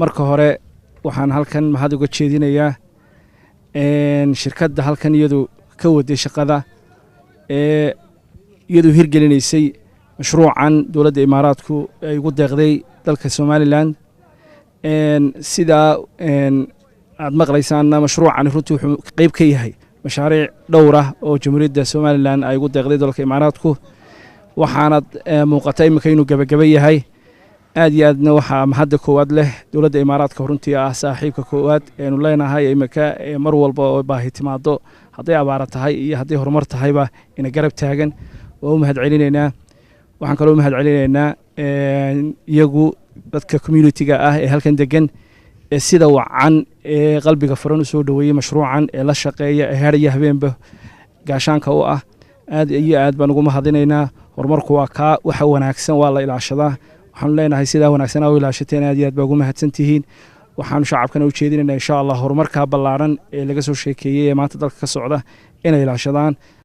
marka hore waxaan halkan mahad uga jeedinayaa shirkadda halkan iyadu ka waday shaqada iyadu hirgelinaysay mashruucan dawladda Imaaraadku ay ugu deeqday dalka Somaliland sida aad maqlaysaan mashruucan runtii wuxuu qayb ka yahay mashaariic dhowr ah oo Jamhuuriyadda Somaliland ay ugu deeqday dalka Imaaraadku waxaana muuqata imika inuu gabagaba yahay aad iyo aadna waxa mahad koowaad leh dawladda Imaaraadka runtii ah saaxiibka koowaad eenu leenahay imika mar walba oo baahi timaado haday abaar tahay iyo haday horumar tahayba ina garab taagan oo mahad celinaynaa waxaan kaloo mahad celinaynaa iyagu dadka community-ga ah ee halkan degan sida wacan qalbiga furan u soo dhaweeyay mashruucan la shaqeeya heeraya habeenba gaashaanka oo ah aad iyo aad baan ugu mahadinaynaa horumarku waa ka waxa wanaagsan waa la ilaashadaa waxaan leenahay sida wanaagsan oo ilaashateen aad iyo aad baa ugu mahadsantihiin waxaan shacabkana u jeedinaynaa insha Allah horumarka ballaaran ee laga soo sheekeeyay maanta dalka ka socda inay ilaashadaan